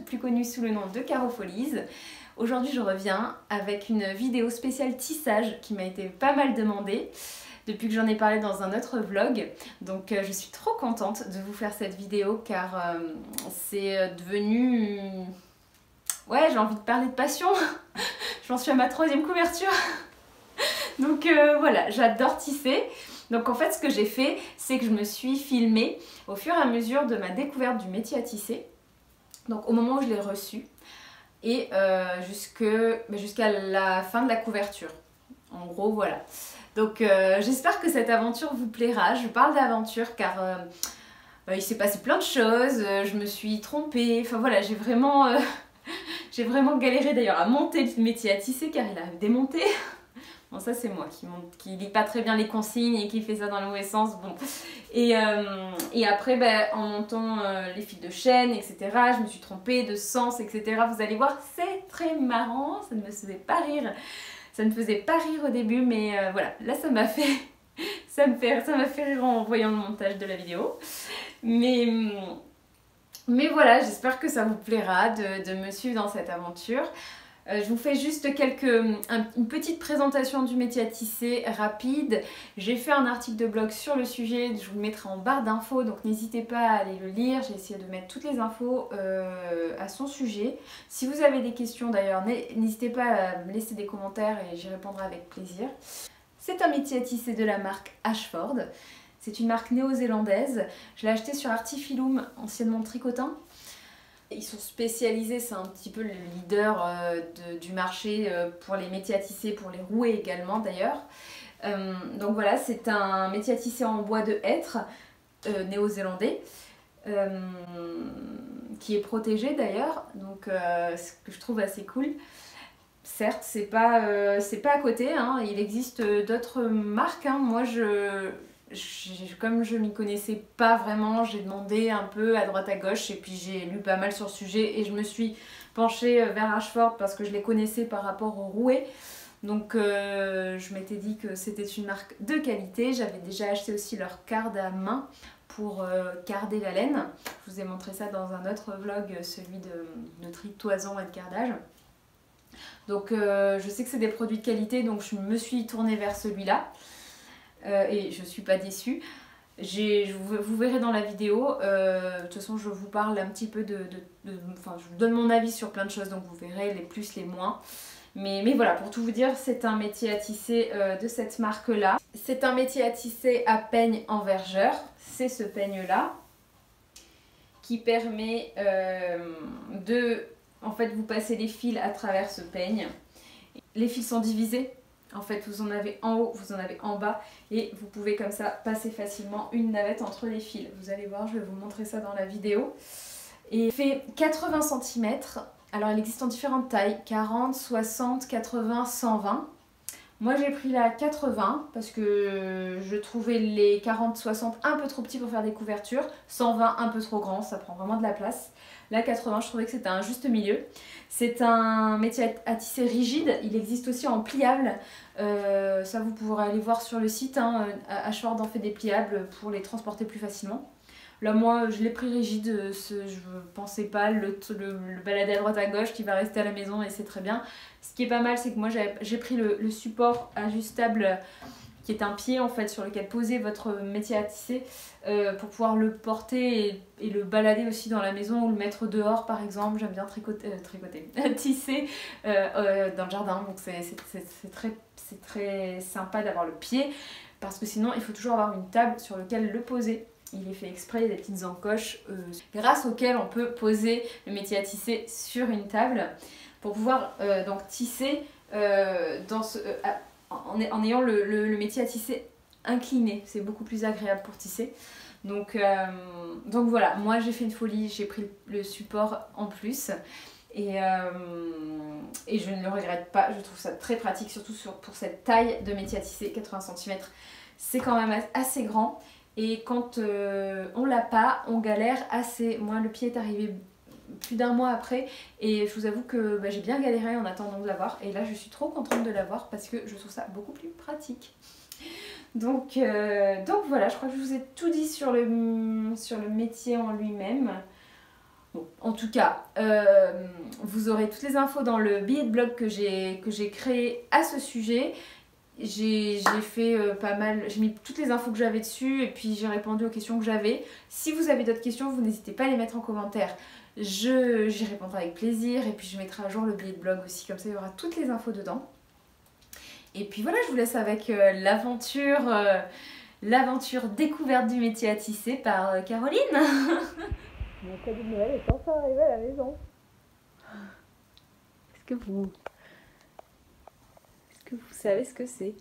plus connue sous le nom de Caro Folies. Aujourd'hui je reviens avec une vidéo spéciale tissage qui m'a été pas mal demandée depuis que j'en ai parlé dans un autre vlog. Donc je suis trop contente de vous faire cette vidéo car c'est devenu... Ouais, j'ai envie de parler de passion. J'en suis à ma 3e couverture. Donc voilà, j'adore tisser. Donc en fait ce que j'ai fait, c'est que je me suis filmée au fur et à mesure de ma découverte du métier à tisser. Donc au moment où je l'ai reçu et jusqu'à la fin de la couverture. En gros voilà. Donc j'espère que cette aventure vous plaira. Je parle d'aventure car il s'est passé plein de choses, je me suis trompée, enfin voilà, j'ai vraiment galéré d'ailleurs à monter le métier à tisser car il a démonté. Bon ça c'est moi qui lit pas très bien les consignes et qui fait ça dans le mauvais sens. Bon. Et après en montant les fils de chaîne, etc. je me suis trompée de sens, etc. Vous allez voir, c'est très marrant, ça ne me faisait pas rire. Ça ne faisait pas rire au début, mais voilà, là ça m'a fait... ça m'a fait rire en voyant le montage de la vidéo. Mais voilà, j'espère que ça vous plaira de me suivre dans cette aventure. Je vous fais juste une petite présentation du métier à tisser rapide. J'ai fait un article de blog sur le sujet, je vous le mettrai en barre d'infos, donc n'hésitez pas à aller le lire. J'ai essayé de mettre toutes les infos à son sujet. Si vous avez des questions d'ailleurs, n'hésitez pas à me laisser des commentaires et j'y répondrai avec plaisir. C'est un métier à tisser de la marque Ashford. C'est une marque néo-zélandaise. Je l'ai acheté sur Artifilum, anciennement Tricotin. Ils sont spécialisés, c'est un petit peu le leader du marché pour les métiers à tisser, pour les rouets également d'ailleurs. Donc voilà, c'est un métier à tisser en bois de hêtre néo-zélandais, qui est protégé d'ailleurs, donc ce que je trouve assez cool. Certes, c'est pas à côté, hein. Il existe d'autres marques, hein. Moi comme je m'y connaissais pas vraiment, j'ai demandé un peu à droite à gauche et puis j'ai lu pas mal sur le sujet et je me suis penchée vers Ashford parce que je les connaissais par rapport aux rouets. Donc je m'étais dit que c'était une marque de qualité. J'avais déjà acheté aussi leur corde à main pour carder la laine. Je vous ai montré ça dans un autre vlog, celui de tri de toison et de cardage. Donc je sais que c'est des produits de qualité, donc je me suis tournée vers celui-là. Et je suis pas déçue. Vous verrez dans la vidéo, de toute façon je vous parle un petit peu enfin je vous donne mon avis sur plein de choses, donc vous verrez les plus, les moins. Mais voilà, pour tout vous dire, c'est un métier à tisser de cette marque-là. C'est un métier à tisser à peigne en vergeur, c'est ce peigne-là, qui permet en fait, vous passez les fils à travers ce peigne. Les fils sont divisés. En fait, vous en avez en haut, vous en avez en bas et vous pouvez comme ça passer facilement une navette entre les fils. Vous allez voir, je vais vous montrer ça dans la vidéo. Et il fait 80 cm. Alors, il existe en différentes tailles, 40, 60, 80, 120. Moi, j'ai pris la 80 parce que je trouvais les 40, 60 un peu trop petits pour faire des couvertures. 120 un peu trop grand, ça prend vraiment de la place. La 80, je trouvais que c'était un juste milieu. C'est un métier à tisser rigide, il existe aussi en pliable. Ça vous pourrez aller voir sur le site, hein. Ashford en fait des pliables pour les transporter plus facilement. Là moi je l'ai pris rigide, je ne pensais pas le balader à droite à gauche qui va rester à la maison et c'est très bien. Ce qui est pas mal, c'est que moi j'ai pris le support ajustable qui est un pied en fait sur lequel poser votre métier à tisser pour pouvoir le porter et le balader aussi dans la maison ou le mettre dehors par exemple. J'aime bien tisser dans le jardin, donc c'est très sympa d'avoir le pied parce que sinon il faut toujours avoir une table sur laquelle le poser. Il est fait exprès, il y a des petites encoches grâce auxquelles on peut poser le métier à tisser sur une table pour pouvoir donc tisser en ayant le métier à tisser incliné. C'est beaucoup plus agréable pour tisser. Donc voilà, moi j'ai fait une folie, j'ai pris le support en plus et je ne le regrette pas. Je trouve ça très pratique, surtout pour cette taille de métier à tisser, 80 cm. C'est quand même assez grand. Et quand on l'a pas, on galère assez. Moi, le pied est arrivé plus d'1 mois après et je vous avoue que j'ai bien galéré en attendant de l'avoir. Et là, je suis trop contente de l'avoir parce que je trouve ça beaucoup plus pratique. Donc voilà, je crois que je vous ai tout dit sur le métier en lui-même. Bon, en tout cas, vous aurez toutes les infos dans le billet de blog que j'ai créé à ce sujet. J'ai fait pas mal, j'ai mis toutes les infos que j'avais dessus et puis j'ai répondu aux questions que j'avais. Si vous avez d'autres questions, vous n'hésitez pas à les mettre en commentaire. J'y répondrai avec plaisir et puis je mettrai à jour le billet de blog aussi, comme ça il y aura toutes les infos dedans. Et puis voilà, je vous laisse avec l'aventure découverte du métier à tisser par Caroline. Mon cadeau de Noël est enfin arrivé à la maison. Est-ce que vous savez ce que c'est?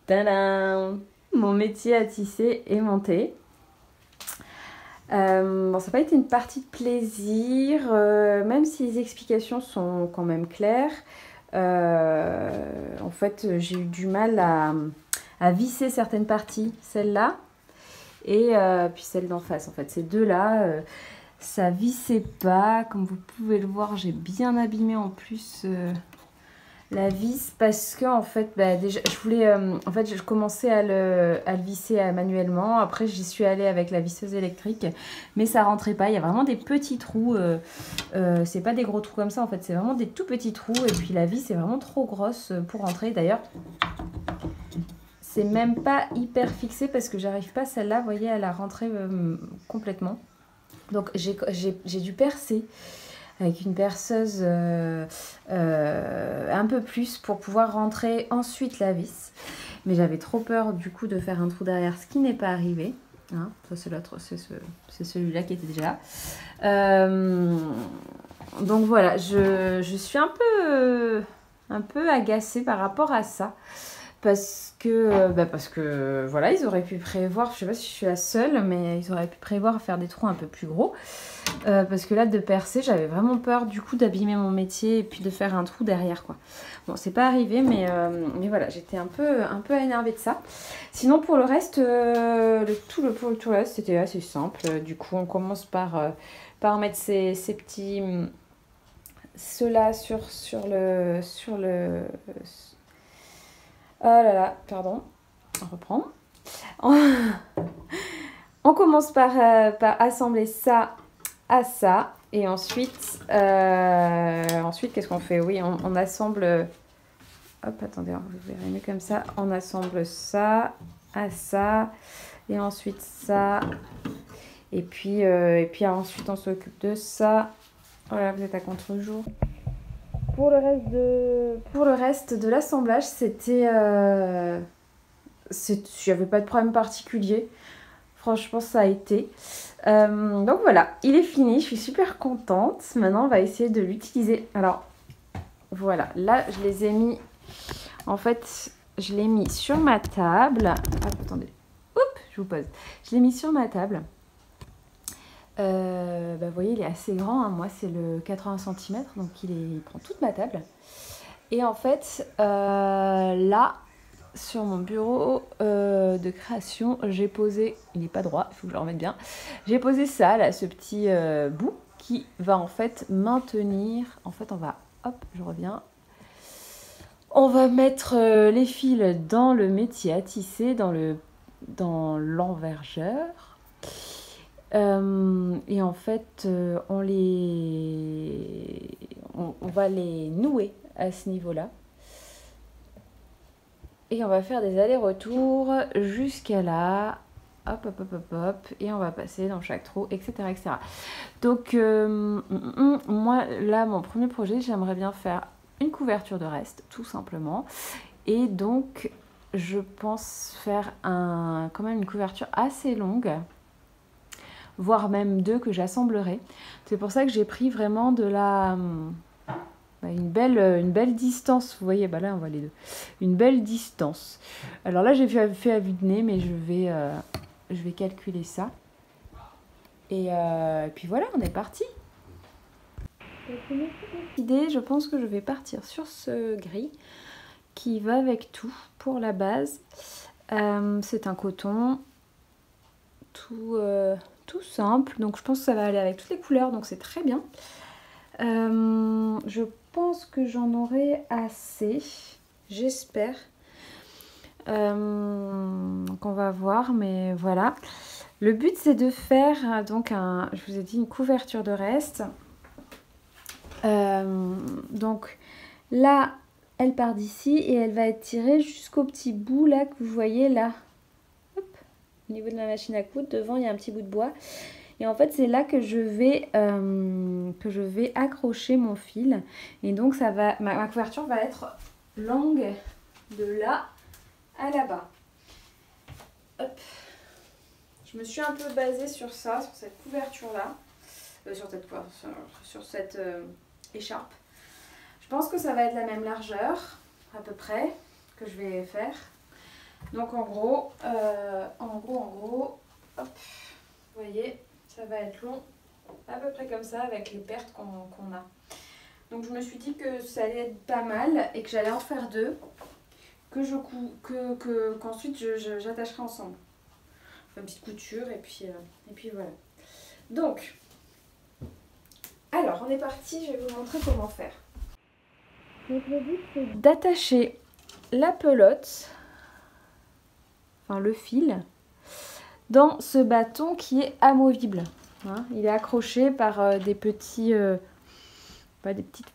Tadam! Mon métier à tisser est monté. Bon, ça n'a pas été une partie de plaisir, même si les explications sont quand même claires. En fait, j'ai eu du mal à visser certaines parties, celle-là et puis celle d'en face. En fait, ces deux-là, ça vissait pas. Comme vous pouvez le voir, j'ai bien abîmé en plus la vis parce que en fait, bah, déjà, je voulais, en fait, je commençais à le visser manuellement. Après, j'y suis allée avec la visseuse électrique, mais ça rentrait pas. Il y a vraiment des petits trous. C'est pas des gros trous comme ça, en fait, c'est vraiment des tout petits trous. Et puis la vis est vraiment trop grosse pour rentrer. D'ailleurs, c'est même pas hyper fixé parce que j'arrive pas celle-là. Vous voyez, elle a rentré complètement. Donc j'ai dû percer avec une perceuse un peu plus pour pouvoir rentrer ensuite la vis. Mais j'avais trop peur du coup de faire un trou derrière, ce qui n'est pas arrivé. Hein, ça c'est l'autre, c'est celui-là qui était déjà là. Donc voilà, je suis un peu agacée par rapport à ça. Parce que voilà, ils auraient pu prévoir, je sais pas si je suis la seule, mais ils auraient pu prévoir faire des trous un peu plus gros. Parce que là, de percer, j'avais vraiment peur du coup d'abîmer mon métier et puis de faire un trou derrière, quoi. Bon, c'est pas arrivé, mais voilà, j'étais un peu énervée de ça. Sinon, pour le reste, pour le tout reste, c'était assez simple. Du coup, on commence par mettre ces petits... ceux-là sur le... Oh là là, pardon, on reprend. On commence par assembler ça à ça. Et ensuite, qu'est-ce qu'on fait? Oui, on assemble... Hop, attendez, vous verrez mieux comme ça. On assemble ça à ça. Et ensuite ça. Et puis ensuite, on s'occupe de ça. Voilà, vous êtes à contre-jour. Pour le reste de l'assemblage, c'était... il n'y avait pas de problème particulier. Franchement, ça a été. Donc voilà, il est fini. Je suis super contente. Maintenant, on va essayer de l'utiliser. Alors, voilà. Là, je les ai mis... En fait, je l'ai mis sur ma table. Hop, attendez. Oups, je vous pose. Je l'ai mis sur ma table. Vous voyez, il est assez grand, hein. Moi c'est le 80 cm, donc il prend toute ma table. Et en fait, là, sur mon bureau de création, j'ai posé, il n'est pas droit, il faut que je le remette bien, j'ai posé ça, là, ce petit bout qui va en fait maintenir, en fait on va, hop, je reviens, on va mettre les fils dans le métier à tisser, dans l'envergeur. Et en fait, on va les nouer à ce niveau-là. Et on va faire des allers-retours jusqu'à là. Hop, hop, hop, hop, hop. Et on va passer dans chaque trou, etc. etc. Donc, moi, là, mon premier projet, j'aimerais bien faire une couverture de reste, tout simplement. Et donc, je pense faire quand même une couverture assez longue, voire même 2 que j'assemblerai. C'est pour ça que j'ai pris vraiment une belle distance. Vous voyez, là on voit les deux. Une belle distance. Alors là j'ai fait à vue de nez, mais je vais calculer ça. Et puis voilà, on est parti. Idée, je pense que je vais partir sur ce gris qui va avec tout pour la base. C'est un coton tout simple, donc je pense que ça va aller avec toutes les couleurs, donc c'est très bien. Je pense que j'en aurai assez, j'espère. Donc on va voir, mais voilà. Le but c'est de faire donc je vous ai dit une couverture de reste. Donc là, elle part d'ici et elle va être tirée jusqu'au petit bout là que vous voyez là. Hop, au niveau de ma machine à coudre, devant il y a un petit bout de bois. Et en fait c'est là que je vais accrocher mon fil. Et donc ça va, ma couverture va être longue de là à là-bas. Hop. Je me suis un peu basée sur ça, sur cette couverture là. Sur cette écharpe. Je pense que ça va être la même largeur, à peu près, que je vais faire. Donc en gros, hop, vous voyez, ça va être long, à peu près comme ça, avec les pertes qu'on a. Donc je me suis dit que ça allait être pas mal et que j'allais en faire deux, qu'ensuite j'attacherai ensemble. Une petite couture et puis voilà. Donc, alors on est parti, je vais vous montrer comment faire. Donc le but c'est d'attacher la pelote, enfin le fil, dans ce bâton qui est amovible. Hein, il est accroché par des petites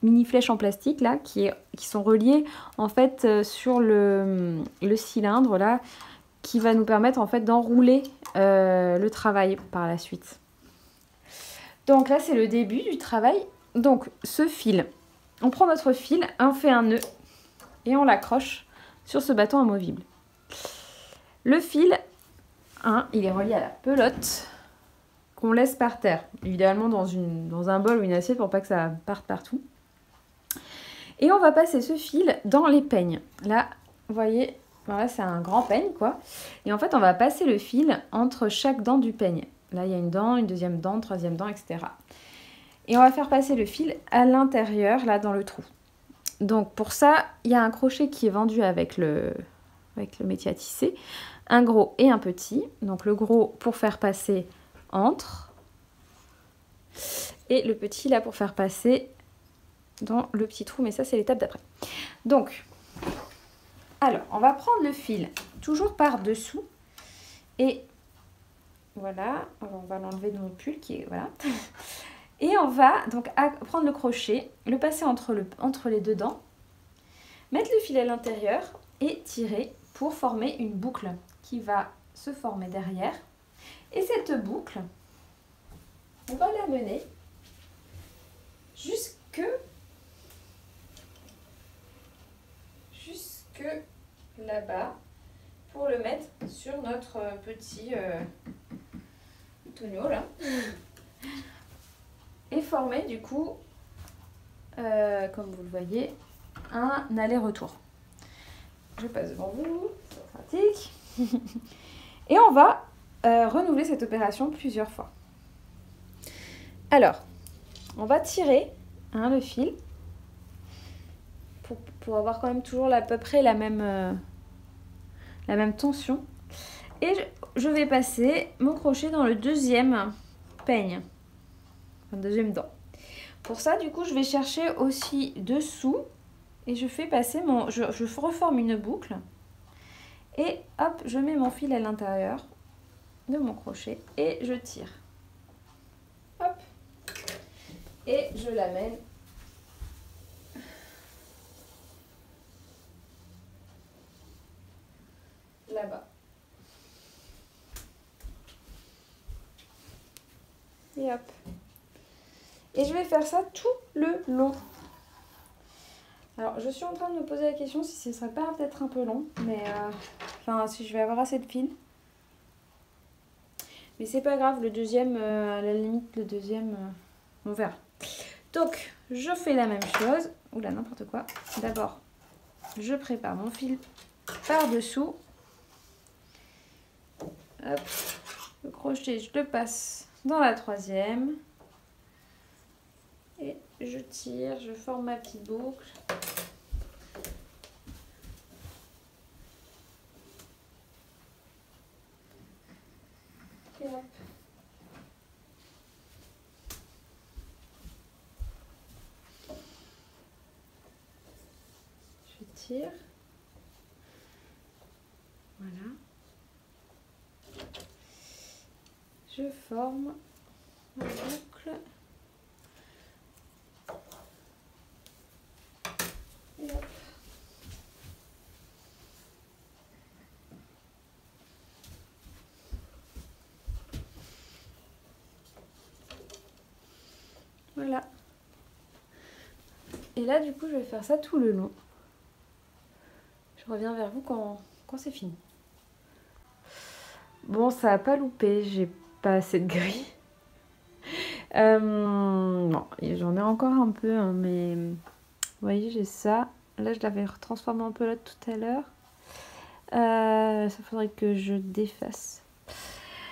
mini flèches en plastique là qui sont reliées en fait sur le cylindre là, qui va nous permettre en fait d'enrouler le travail par la suite. Donc là c'est le début du travail. Donc ce fil, on prend notre fil, on fait un nœud et on l'accroche sur ce bâton amovible. Le fil, il est relié à la pelote qu'on laisse par terre, idéalement dans un bol ou une assiette pour pas que ça parte partout. Et on va passer ce fil dans les peignes. Là, vous voyez, là c'est un grand peigne quoi. Et en fait, on va passer le fil entre chaque dent du peigne. Là, il y a une dent, une deuxième dent, une troisième dent, etc. Et on va faire passer le fil à l'intérieur, là, dans le trou. Donc, pour ça, il y a un crochet qui est vendu avec le métier à tisser. Un gros et un petit. Donc, le gros pour faire passer entre. Et le petit, là, pour faire passer dans le petit trou. Mais ça, c'est l'étape d'après. Donc, alors, on va prendre le fil toujours par-dessous. Et voilà, on va l'enlever de mon pull qui est... Voilà. Et on va donc prendre le crochet, le passer entre les deux dents, mettre le fil à l'intérieur et tirer pour former une boucle qui va se former derrière. Et cette boucle, on va la mener jusque là-bas pour le mettre sur notre petit tonneau là. Et former du coup, comme vous le voyez, un aller-retour. Je passe devant vous, c'est pratique. Et on va renouveler cette opération plusieurs fois. Alors, on va tirer le fil pour avoir quand même toujours à peu près la même tension. Et je vais passer mon crochet dans le deuxième peigne. Deuxième dent. Pour ça, du coup, je vais chercher aussi dessous et je fais passer je reforme une boucle et hop, je mets mon fil à l'intérieur de mon crochet et je tire. Hop. Et je l'amène là-bas. Et hop. Et je vais faire ça tout le long. Alors, je suis en train de me poser la question si ce serait pas peut-être un peu long, mais si je vais avoir assez de fil. Mais c'est pas grave, le deuxième, à la limite, on verra. Donc, je fais la même chose. Oula, n'importe quoi. D'abord, je prépare mon fil par-dessous. Hop, le crochet, je le passe dans la troisième. Et je tire, je forme ma petite boucle. Et hop. Je tire. Voilà. Je forme ma boucle. Et hop. Voilà. Et là, du coup, je vais faire ça tout le long. Je reviens vers vous quand c'est fini. Bon, ça n'a pas loupé, j'ai pas assez de gris. Bon, j'en ai encore un peu, hein, mais vous voyez, j'ai ça. Là, je l'avais transformé un peu là tout à l'heure. Ça faudrait que je défasse.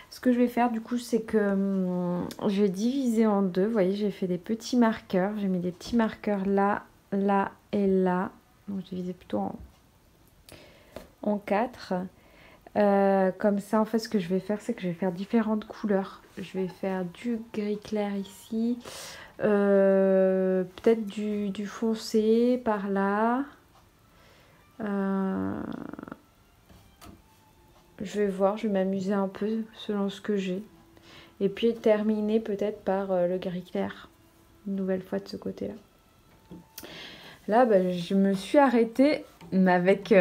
Ce que je vais faire, du coup, c'est que je vais diviser en deux. Vous voyez, j'ai fait des petits marqueurs. J'ai mis des petits marqueurs là, là et là. Donc, j'ai divisé plutôt en 4. Comme ça, en fait, ce que je vais faire, c'est que je vais faire différentes couleurs. Je vais faire du gris clair ici, peut-être du foncé par là. Je vais voir, je vais m'amuser un peu selon ce que j'ai. Et puis terminer peut-être par le gris clair, une nouvelle fois de ce côté-là. Là, bah, je me suis arrêtée, mais avec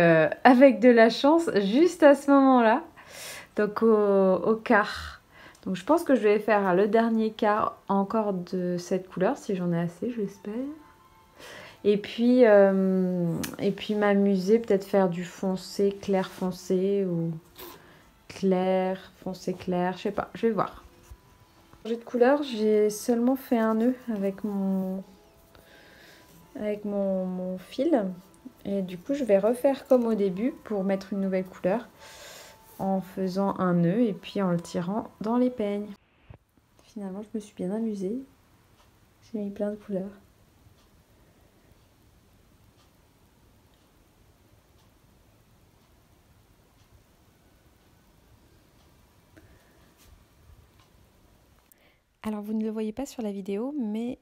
de la chance, juste à ce moment-là. Donc au quart. Donc je pense que je vais faire le dernier quart encore de cette couleur, si j'en ai assez, j'espère. Et puis m'amuser, peut-être faire du foncé, clair foncé, ou clair, foncé clair, je sais pas, je vais voir. Pour changer de couleur, j'ai seulement fait un nœud avec mon fil. Et du coup, je vais refaire comme au début pour mettre une nouvelle couleur, en faisant un nœud et puis en le tirant dans les peignes. Finalement, je me suis bien amusée. J'ai mis plein de couleurs. Alors, vous ne le voyez pas sur la vidéo, mais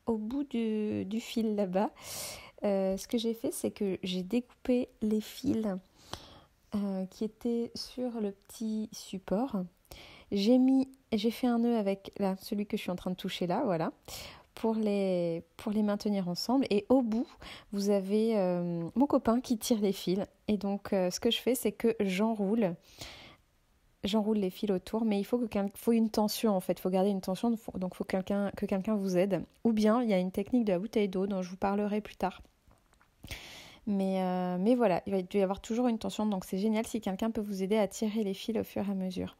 au bout du fil là-bas, ce que j'ai fait, c'est que j'ai découpé les fils qui étaient sur le petit support. J'ai fait un nœud avec là, celui que je suis en train de toucher là, voilà, pour les maintenir ensemble. Et au bout, vous avez mon copain qui tire les fils. Et donc, ce que je fais, c'est que j'enroule les fils autour, mais il faut une tension en fait, il faut garder une tension, donc il faut que quelqu'un vous aide. Ou bien, il y a une technique de la bouteille d'eau dont je vous parlerai plus tard. Mais voilà, il va y avoir toujours une tension, donc c'est génial si quelqu'un peut vous aider à tirer les fils au fur et à mesure.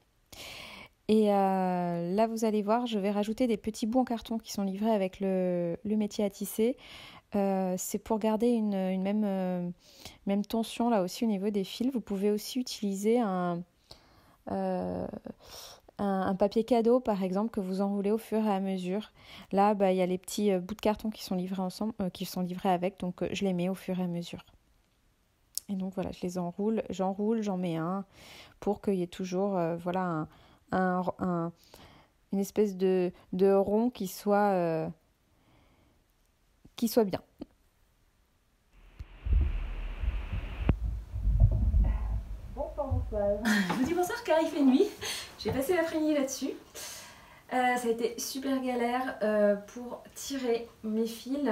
Et là, vous allez voir, je vais rajouter des petits bouts en carton qui sont livrés avec le métier à tisser. C'est pour garder une même tension là aussi au niveau des fils. Vous pouvez aussi utiliser un papier cadeau par exemple que vous enroulez au fur et à mesure. Là, il y a les petits bouts de carton qui sont livrés ensemble, qui sont livrés avec, donc je les mets au fur et à mesure. Et donc voilà, je les enroule, j'en mets un pour qu'il y ait toujours voilà une espèce de rond qui soit bien. Bonsoir. Je vous dis bonsoir car il fait nuit. J'ai passé l'après-midi là-dessus. Ça a été super galère pour tirer mes fils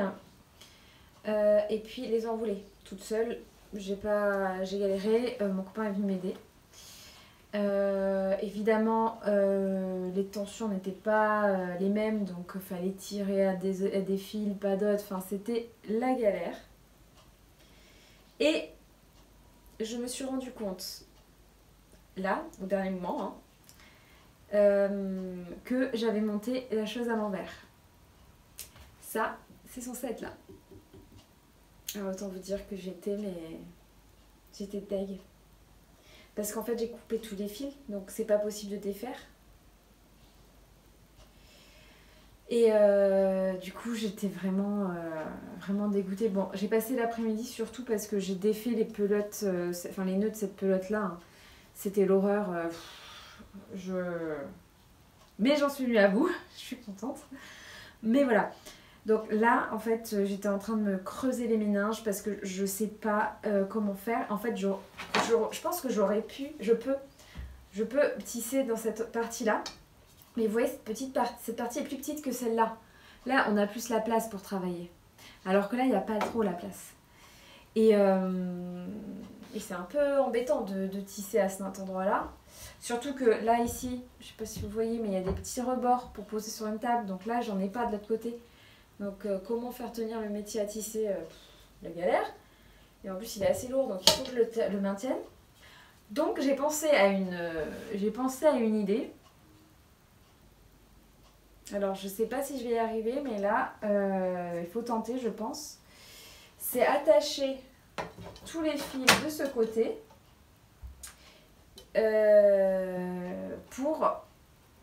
et puis les enrouler toute seule. J'ai galéré, mon copain est venu m'aider. Évidemment, les tensions n'étaient pas les mêmes, donc il fallait tirer à des fils, pas d'autres. Enfin, c'était la galère. Et je me suis rendu compte, là, au dernier moment, que j'avais monté la chose à l'envers. Ça, c'est censé être là. Alors, autant vous dire que j'étais deg. Parce qu'en fait, j'ai coupé tous les fils, donc c'est pas possible de défaire. Et du coup, j'étais vraiment dégoûtée. Bon, j'ai passé l'après-midi surtout parce que j'ai défait les pelotes, les nœuds de cette pelote-là. Hein. C'était l'horreur. Mais j'en suis venue à bout, je suis contente. Mais voilà. Donc là, en fait, j'étais en train de me creuser les méninges parce que je sais pas comment faire. En fait, je pense que je peux tisser dans cette partie-là. Mais vous voyez, cette partie est plus petite que celle-là. Là, on a plus la place pour travailler. Alors que là, il n'y a pas trop la place. Et c'est un peu embêtant de tisser à cet endroit-là. Surtout que là, ici, je ne sais pas si vous voyez, mais il y a des petits rebords pour poser sur une table. Donc là, j'en ai pas de l'autre côté. Donc comment faire tenir le métier à tisser, la galère. Et en plus, il est assez lourd, donc il faut que je le maintienne. Donc j'ai pensé à une idée. Alors je sais pas si je vais y arriver, mais là, il faut tenter, je pense. C'est attacher tous les fils de ce côté pour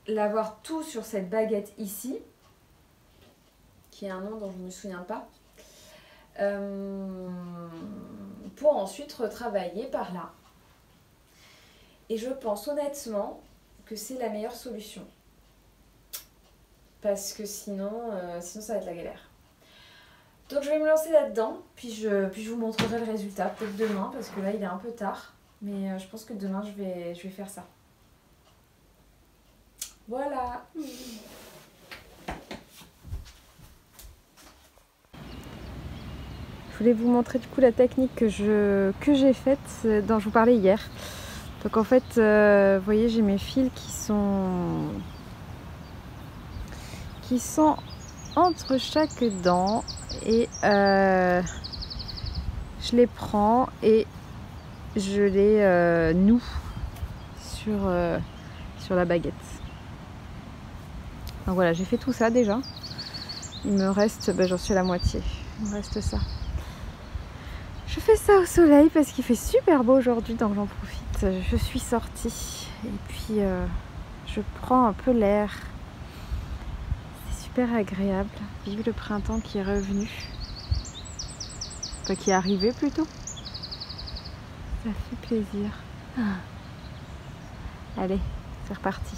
l'avoir tout sur cette baguette ici, qui a un nom dont je ne me souviens pas, pour ensuite retravailler par là. Et je pense honnêtement que c'est la meilleure solution. Parce que sinon ça va être la galère. Donc je vais me lancer là-dedans, puis je vous montrerai le résultat, peut-être demain, parce que là il est un peu tard. Mais je pense que demain je vais faire ça. Voilà. Je voulais vous montrer du coup la technique que j'ai faite, dont je vous parlais hier. Donc en fait, vous voyez, j'ai mes fils qui sont entre chaque dent et je les prends et je les noue sur la baguette. Donc voilà, j'ai fait tout ça déjà. Il me reste, j'en suis à la moitié. Il me reste ça. Je fais ça au soleil parce qu'il fait super beau aujourd'hui, donc j'en profite. Je suis sortie et puis je prends un peu l'air. C'est super agréable. Vive le printemps qui est revenu. Enfin, qui est arrivé plutôt. Ça fait plaisir. Allez, c'est reparti.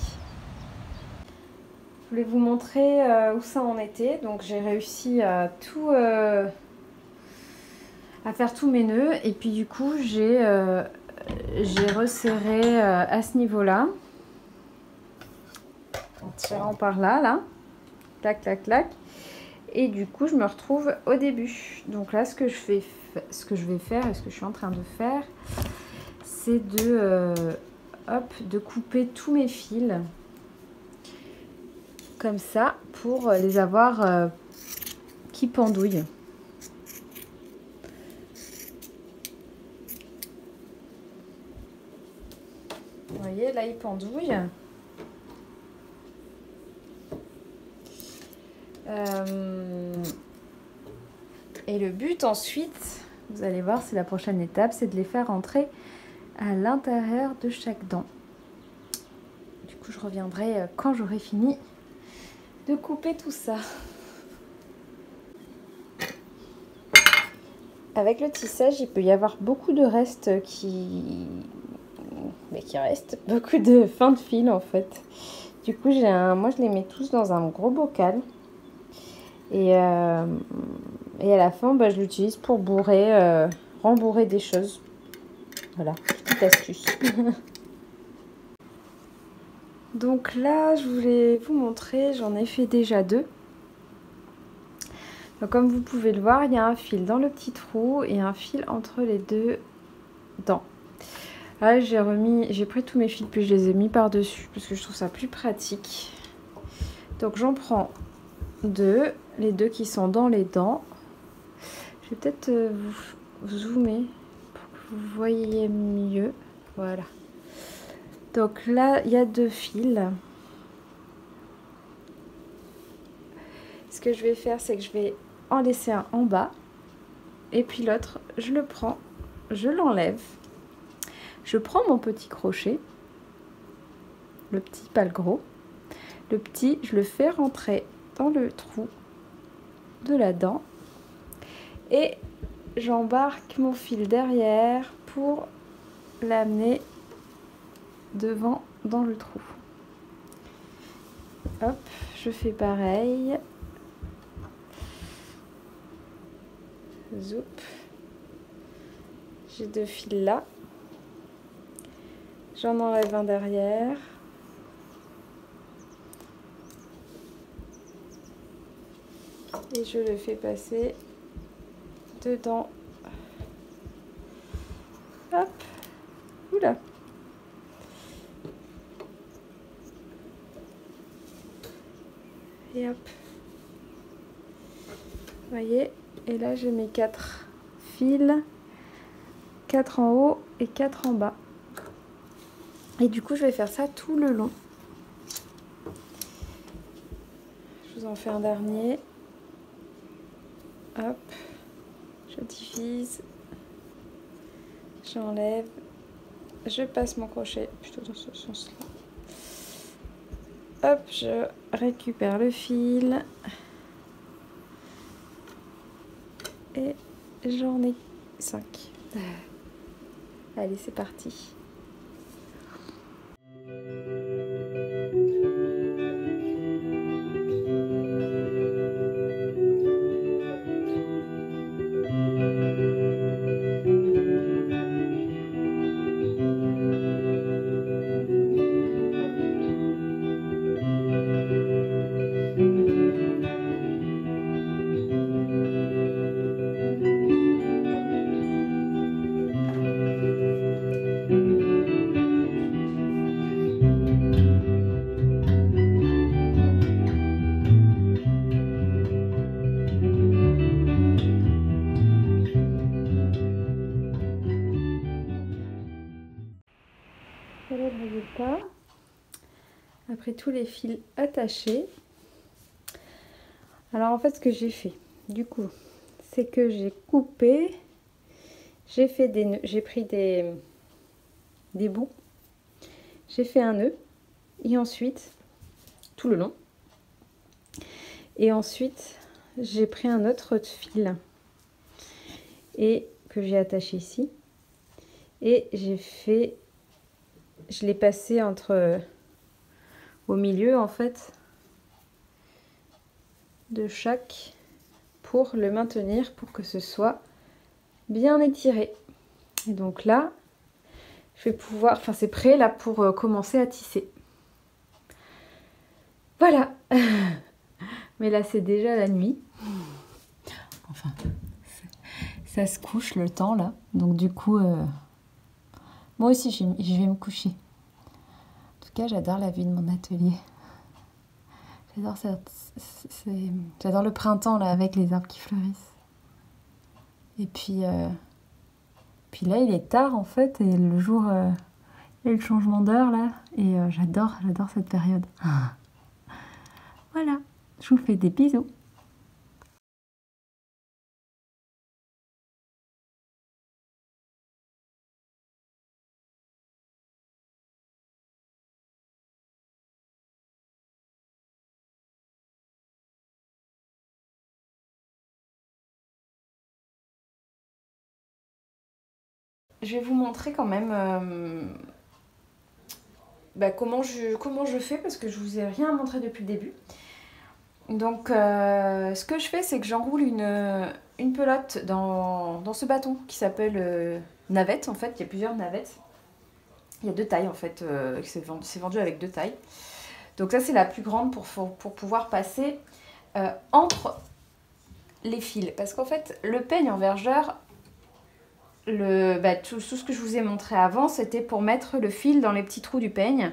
Je voulais vous montrer où ça en était. Donc j'ai réussi à faire tous mes nœuds et puis du coup j'ai resserré à ce niveau-là en tirant par là, clac clac clac, et du coup je me retrouve au début. Donc là ce que je vais faire et ce que je suis en train de faire, c'est de couper tous mes fils comme ça pour les avoir qui pendouillent. Vous voyez, là, il pendouille. Et le but ensuite, vous allez voir, c'est la prochaine étape, c'est de les faire rentrer à l'intérieur de chaque dent. Du coup, je reviendrai quand j'aurai fini de couper tout ça. Avec le tissage, il peut y avoir beaucoup de restes qui restent, beaucoup de fins de fil en fait. Du coup, moi je les mets tous dans un gros bocal et à la fin, je l'utilise pour rembourrer des choses. Voilà, petite astuce. Donc là, je voulais vous montrer, j'en ai fait déjà 2. Donc comme vous pouvez le voir, il y a un fil dans le petit trou et un fil entre les deux dents. Là, j'ai pris tous mes fils puis je les ai mis par-dessus parce que je trouve ça plus pratique. Donc j'en prends 2, les 2 qui sont dans les dents. Je vais peut-être vous zoomer pour que vous voyez mieux. Voilà. Donc là, il y a 2 fils. Ce que je vais faire, c'est que je vais en laisser un en bas. Et puis l'autre, je le prends, je l'enlève. Je prends mon petit crochet, le petit, pas le gros. Le petit, je le fais rentrer dans le trou de la dent. Et j'embarque mon fil derrière pour l'amener devant dans le trou. Hop, je fais pareil. Zoup. J'ai 2 fils là. J'en enlève un derrière. Et je le fais passer dedans. Hop. Oula. Et hop. Vous voyez, et là j'ai mes 4 fils, 4 en haut et 4 en bas. Et du coup je vais faire ça tout le long. Je vous en fais un dernier. Hop, je divise, j'enlève, je passe mon crochet plutôt dans ce sens-là. Hop, je récupère le fil. Et j'en ai 5. Allez, c'est parti. Voilà le résultat. Après tous les fils attachés. Alors en fait ce que j'ai fait, du coup, c'est que j'ai coupé, j'ai fait des nœuds, j'ai pris des bouts, j'ai fait un nœud, et ensuite, tout le long, et ensuite j'ai pris un autre fil, et que j'ai attaché ici, et j'ai fait, je l'ai passé au milieu en fait, de chaque pour le maintenir, pour que ce soit bien étiré. Et donc là, je vais pouvoir, enfin c'est prêt là pour commencer à tisser. Voilà. Mais là c'est déjà la nuit. Enfin, ça se couche le temps là. Donc du coup, moi aussi je vais me coucher. En tout cas, j'adore la vue de mon atelier. J'adore le printemps là avec les arbres qui fleurissent. Et puis là il est tard en fait et le jour et le changement d'heure là et j'adore cette période. Voilà, je vous fais des bisous. Je vais vous montrer quand même comment je fais parce que je vous ai rien montré depuis le début. Donc ce que je fais c'est que j'enroule une pelote dans ce bâton qui s'appelle navette en fait. Il y a plusieurs navettes. Il y a 2 tailles en fait, c'est vendu avec 2 tailles. Donc ça c'est la plus grande pour pouvoir passer entre les fils. Parce qu'en fait le peigne en vergeur, tout ce que je vous ai montré avant, c'était pour mettre le fil dans les petits trous du peigne.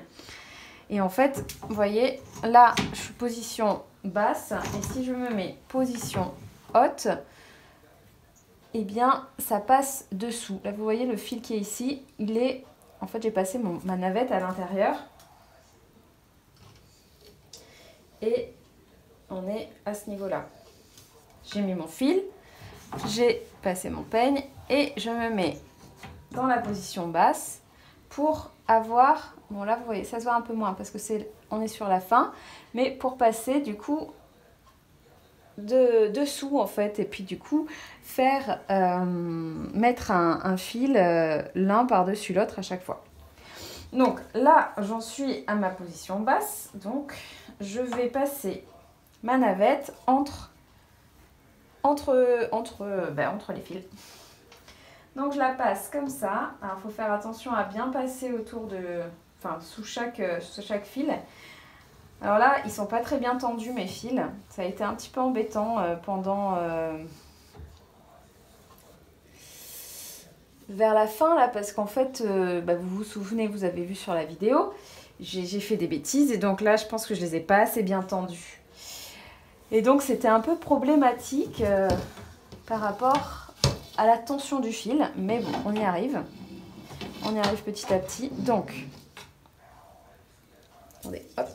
Et en fait, vous voyez, là, je suis position basse. Et si je me mets position haute, eh bien, ça passe dessous. Là, vous voyez, le fil qui est ici, il est... En fait, j'ai passé ma navette à l'intérieur. Et on est à ce niveau-là. J'ai mis mon fil, j'ai passé mon peigne et je me mets dans la position basse pour avoir, bon là vous voyez ça se voit un peu moins parce que on est sur la fin, mais pour passer du coup dessous en fait et puis du coup faire mettre un fil l'un par-dessus l'autre à chaque fois. Donc là j'en suis à ma position basse, donc je vais passer ma navette entre entre les fils. Donc je la passe comme ça. Alors il faut faire attention à bien passer autour de... Enfin, sous chaque fil. Alors là, ils sont pas très bien tendus mes fils. Ça a été un petit peu embêtant pendant... vers la fin là, parce qu'en fait, vous vous souvenez, vous avez vu sur la vidéo, j'ai fait des bêtises et donc là, je pense que je les ai pas assez bien tendus. Et donc c'était un peu problématique par rapport à la tension du fil, mais bon, on y arrive. On y arrive petit à petit. Donc, attendez, hop.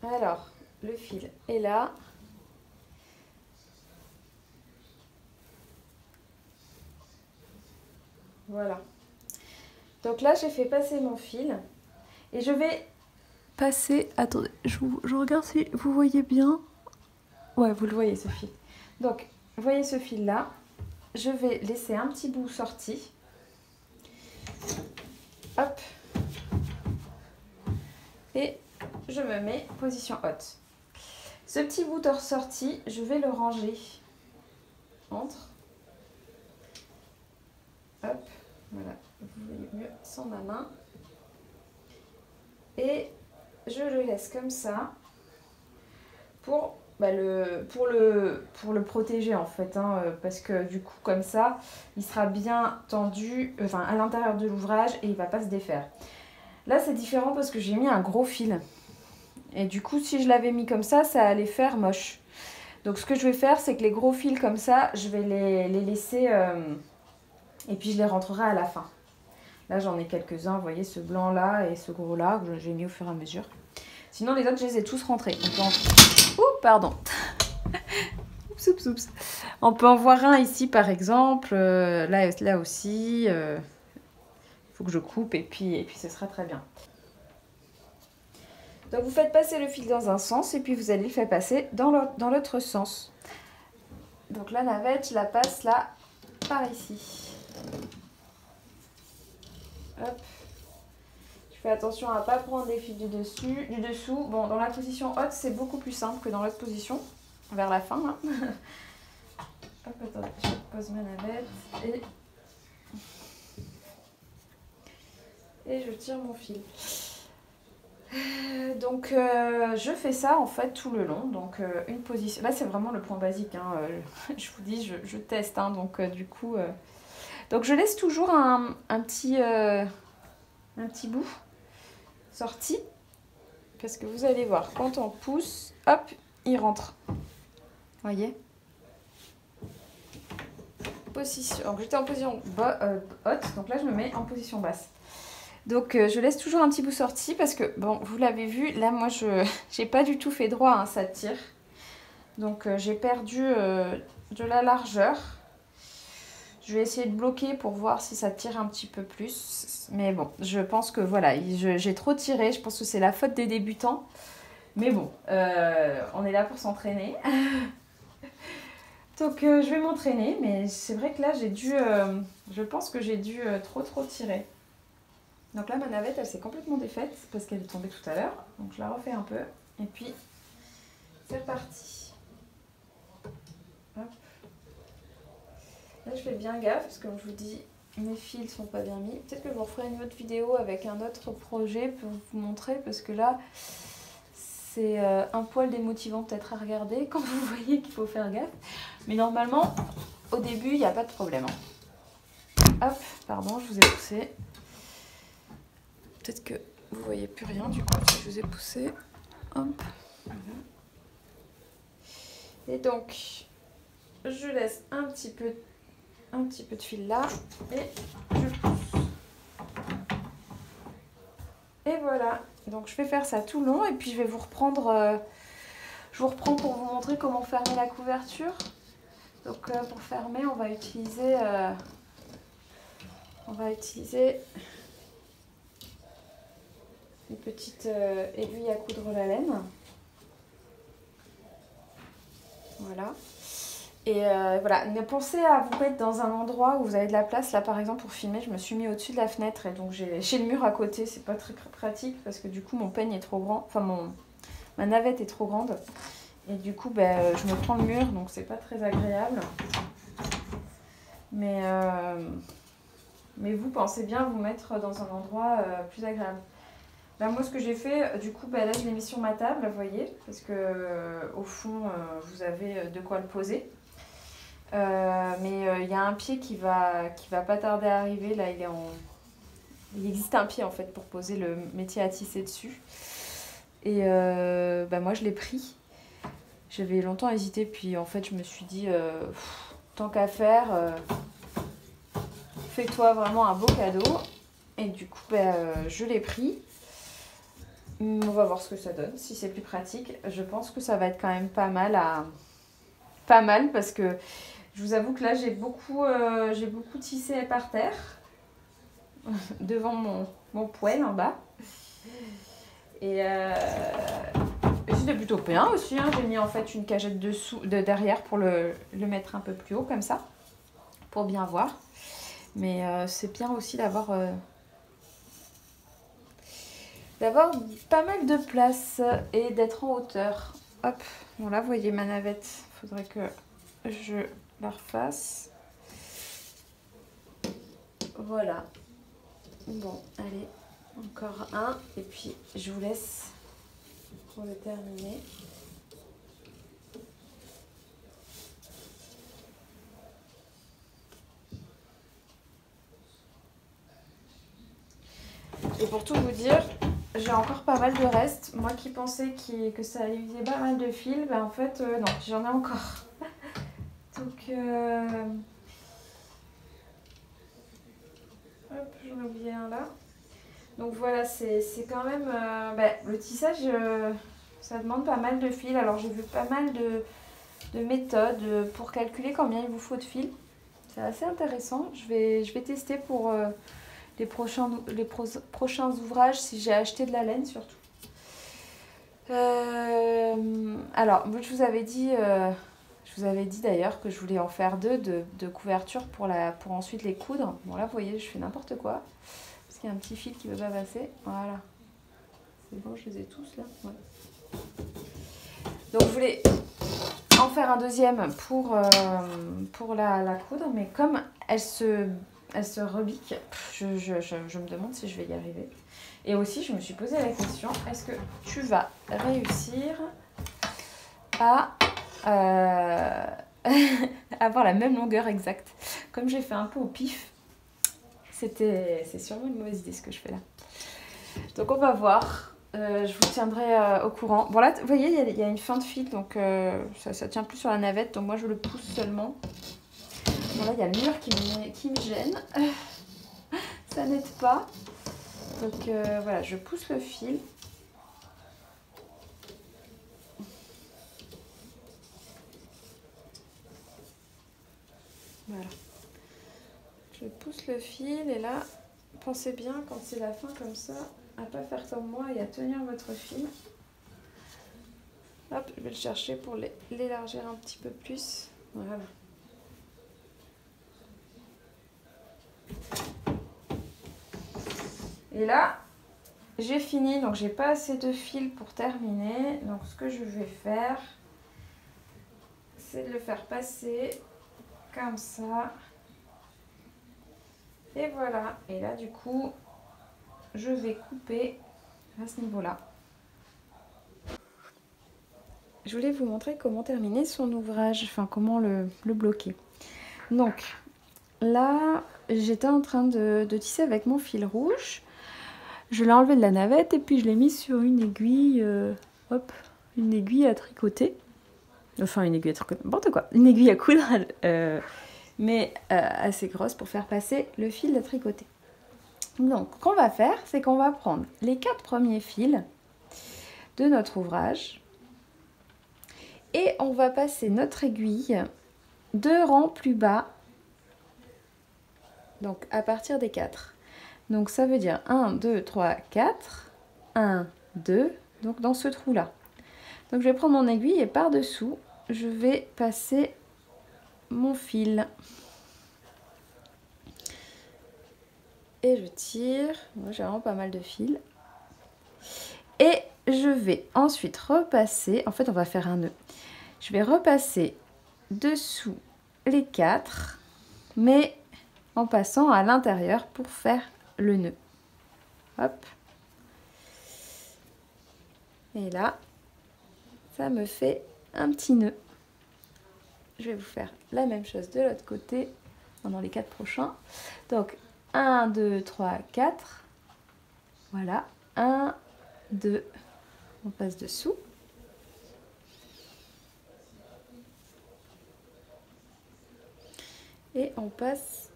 Alors, le fil est là. Voilà. Donc là, j'ai fait passer mon fil et je vais passer... Attendez, je regarde si vous voyez bien. Ouais, vous le voyez ce fil. Donc, vous voyez ce fil là. Je vais laisser un petit bout sorti. Hop. Et je me mets position haute. Ce petit bout de ressorti, je vais le ranger entre. Hop. Voilà, vous voyez mieux sans ma main. Et je le laisse comme ça pour le protéger en fait, hein, parce que du coup comme ça, il sera bien tendu à l'intérieur de l'ouvrage et il ne va pas se défaire. Là c'est différent parce que j'ai mis un gros fil. Et du coup si je l'avais mis comme ça allait faire moche. Donc ce que je vais faire, c'est que les gros fils comme ça, je vais les laisser... et puis je les rentrerai à la fin. Là j'en ai quelques-uns, vous voyez ce blanc là et ce gros là que j'ai mis au fur et à mesure. Sinon les autres je les ai tous rentrés. On peut en... Ouh, pardon. Oups. On peut en voir un ici par exemple. Là aussi. Il faut que je coupe et puis ce sera très bien. Donc vous faites passer le fil dans un sens et puis vous allez le faire passer dans l'autre sens. Donc la navette, je la passe là par ici. Hop. Je fais attention à ne pas prendre les fils du dessous. Bon, dans la position haute, c'est beaucoup plus simple que dans l'autre position, vers la fin. Là. Hop, attendez, je pose ma navette et je tire mon fil. Donc, je fais ça en fait tout le long. Donc, une position. Là, c'est vraiment le point basique. Hein. Je vous dis, je teste. Hein, donc, du coup. Donc, je laisse toujours un petit bout sorti. Parce que vous allez voir, quand on pousse, hop, il rentre. Voyez ? Position. Donc, j'étais en position haute. Donc, là, je me mets en position basse. Donc je laisse toujours un petit bout sorti parce que, bon, vous l'avez vu, là moi je n'ai pas du tout fait droit, hein, ça tire. Donc j'ai perdu de la largeur. Je vais essayer de bloquer pour voir si ça tire un petit peu plus. Mais bon, je pense que voilà, j'ai trop tiré, je pense que c'est la faute des débutants. Mais bon, on est là pour s'entraîner. Donc je vais m'entraîner, mais c'est vrai que là j'ai dû, je pense que j'ai dû trop tirer. Donc là, ma navette, elle s'est complètement défaite parce qu'elle est tombée tout à l'heure. Donc je la refais un peu. Et puis, c'est reparti. Hop. Là, je fais bien gaffe parce que comme je vous dis, mes fils ne sont pas bien mis. Peut-être que je vous referai une autre vidéo avec un autre projet pour vous montrer. Parce que là, c'est un poil démotivant peut-être à regarder quand vous voyez qu'il faut faire gaffe. Mais normalement, au début, il n'y a pas de problème. Hop, pardon, je vous ai poussé. Peut-être que vous voyez plus rien du coup si je vous ai poussé. Hop. Voilà. Et donc, je laisse un petit peu de fil là et je pousse. Et voilà. Donc je vais faire ça tout le long et puis je vais vous reprendre. Je vous reprends pour vous montrer comment fermer la couverture. Donc pour fermer, on va utiliser. Une petite aiguille à coudre la laine. Voilà. Et voilà, pensez à vous mettre dans un endroit où vous avez de la place. Là par exemple pour filmer, je me suis mis au-dessus de la fenêtre et donc j'ai le mur à côté. C'est pas très pratique parce que du coup mon peigne est trop grand. Enfin mon Ma navette est trop grande. Et du coup, ben, je me prends le mur, donc c'est pas très agréable. Mais vous pensez bien vous mettre dans un endroit plus agréable. Ben, moi, ce que j'ai fait, du coup, ben, là, je l'ai mis sur ma table, vous voyez, parce que au fond, vous avez de quoi le poser. Mais il y a un pied qui va pas tarder à arriver. Là, il existe un pied en fait pour poser le métier à tisser dessus. Et ben, moi, je l'ai pris. J'avais longtemps hésité, puis en fait, je me suis dit, tant qu'à faire, fais-toi vraiment un beau cadeau. Et du coup, ben, je l'ai pris. On va voir ce que ça donne, si c'est plus pratique. Je pense que ça va être quand même pas mal parce que je vous avoue que là, j'ai beaucoup tissé par terre, devant mon poêle en bas. Et c'était plutôt bien aussi, hein. J'ai mis en fait une cagette derrière pour le mettre un peu plus haut comme ça, pour bien voir. Mais c'est bien aussi d'avoir pas mal de place et d'être en hauteur. Hop, bon là vous voyez ma navette, faudrait que je la refasse. Voilà. Bon, allez, encore un et puis je vous laisse pour le terminer. Et pour tout vous dire, j'ai encore pas mal de restes. Moi qui pensais que ça allait user pas mal de fils, ben en fait non, j'en ai encore. Donc hop, j'en ai oublié un là. Donc voilà, c'est quand même le tissage, ça demande pas mal de fils. Alors j'ai vu pas mal de méthodes pour calculer combien il vous faut de fils. C'est assez intéressant. Je vais tester pour les prochains ouvrages, si j'ai acheté de la laine surtout. Alors, je vous avais dit d'ailleurs que je voulais en faire 2 de couverture pour ensuite les coudre. Bon là, vous voyez, je fais n'importe quoi. Parce qu'il y a un petit fil qui ne veut pas passer. Voilà. C'est bon, je les ai tous là. Ouais. Donc je voulais en faire un deuxième pour la coudre. Mais comme elle se rebique, je me demande si je vais y arriver. Et aussi, je me suis posé la question, est-ce que tu vas réussir à avoir la même longueur exacte? Comme j'ai fait un peu au pif, c'est sûrement une mauvaise idée ce que je fais là. Donc on va voir, je vous tiendrai au courant. Bon là, vous voyez, il y a une fin de fil, donc ça tient plus sur la navette, donc moi je le pousse seulement. Bon là, il y a le mur qui me gêne, ça n'aide pas. Donc voilà, je pousse le fil. Voilà. Je pousse le fil et là, pensez bien quand c'est la fin comme ça, à pas faire comme moi et à tenir votre fil. Hop, je vais le chercher pour l'élargir un petit peu plus. Voilà. Et là, j'ai fini, donc j'ai pas assez de fil pour terminer. Donc ce que je vais faire, c'est de le faire passer comme ça. Et voilà. Et là, du coup, je vais couper à ce niveau-là. Je voulais vous montrer comment terminer son ouvrage, enfin comment le bloquer. Donc là, j'étais en train de tisser avec mon fil rouge. Je l'ai enlevé de la navette et puis je l'ai mis sur une aiguille, une aiguille à tricoter. Enfin, une aiguille à tricoter, n'importe quoi. Une aiguille à coudre, mais assez grosse pour faire passer le fil à tricoter. Donc, ce qu'on va faire, c'est qu'on va prendre les 4 premiers fils de notre ouvrage et on va passer notre aiguille 2 rangs plus bas, donc à partir des 4. Donc ça veut dire 1, 2, 3, 4, 1, 2, donc dans ce trou-là. Donc je vais prendre mon aiguille et par-dessous, je vais passer mon fil. Et je tire, moi j'ai vraiment pas mal de fil. Et je vais ensuite repasser, en fait on va faire un nœud. Je vais repasser dessous les 4, mais en passant à l'intérieur pour faire le nœud. Hop. Et là, ça me fait un petit nœud. Je vais vous faire la même chose de l'autre côté pendant les 4 prochains. Donc 1, 2, 3, 4. Voilà. 1, 2. On passe dessous. Et on passe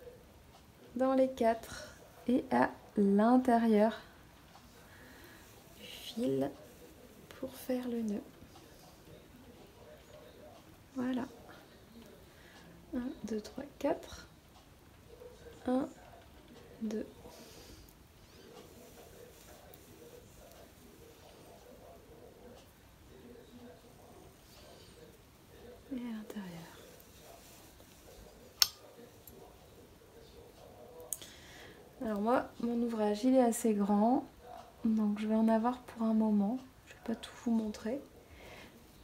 dans les 4 et à l'intérieur du fil pour faire le nœud. Voilà. 1, 2, 3, 4. 1, 2. Et à l'intérieur. Alors moi, mon ouvrage, il est assez grand. Donc je vais en avoir pour un moment. Je ne vais pas tout vous montrer.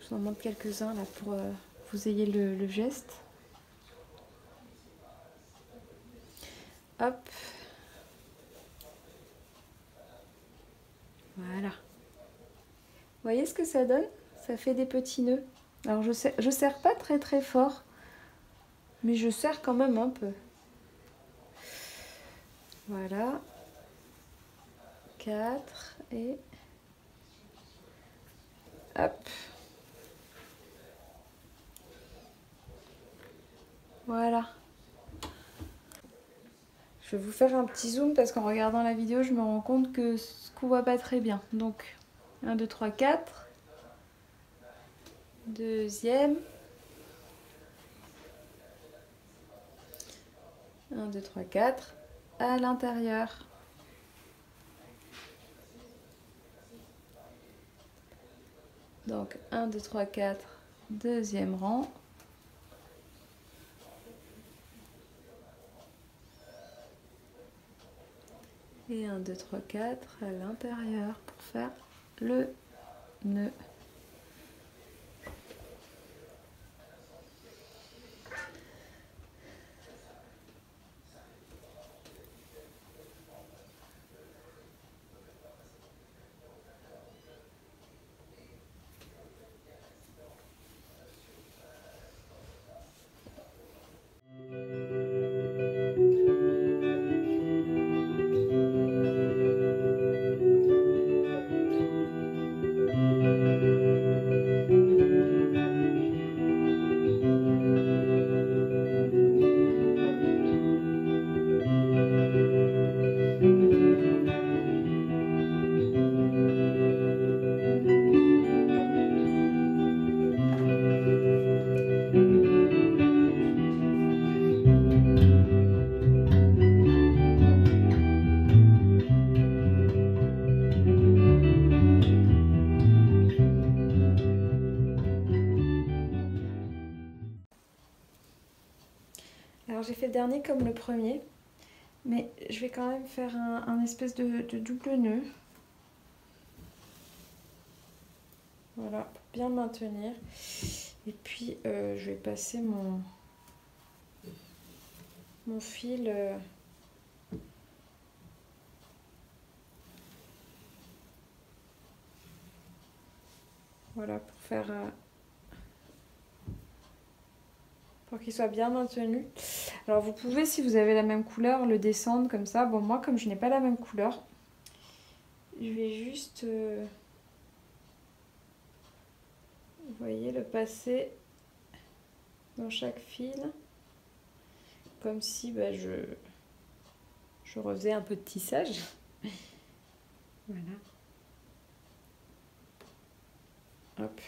Je vous en montre quelques-uns là pour vous ayez le geste. Hop. Voilà. Vous voyez ce que ça donne? Ça fait des petits nœuds. Alors je serre pas très très fort, mais je serre quand même un peu. Voilà. 4 et hop. Voilà. Je vais vous faire un petit zoom parce qu'en regardant la vidéo, je me rends compte que ce qu'on voit pas très bien. Donc 1, 2, 3, 4. Deuxième. 1, 2, 3, 4. À l'intérieur. Donc 1, 2, 3, 4. Deuxième rang. Et 1, 2, 3, 4 à l'intérieur pour faire le nœud. Alors j'ai fait le dernier comme le premier, mais je vais quand même faire un espèce de double nœud. Voilà, pour bien le maintenir. Et puis je vais passer mon fil voilà, pour faire pour qu'il soit bien maintenu. Alors vous pouvez, si vous avez la même couleur, le descendre comme ça. Bon, moi comme je n'ai pas la même couleur, je vais juste vous voyez, le passer dans chaque fil comme si je refaisais un peu de tissage. Voilà. Hop.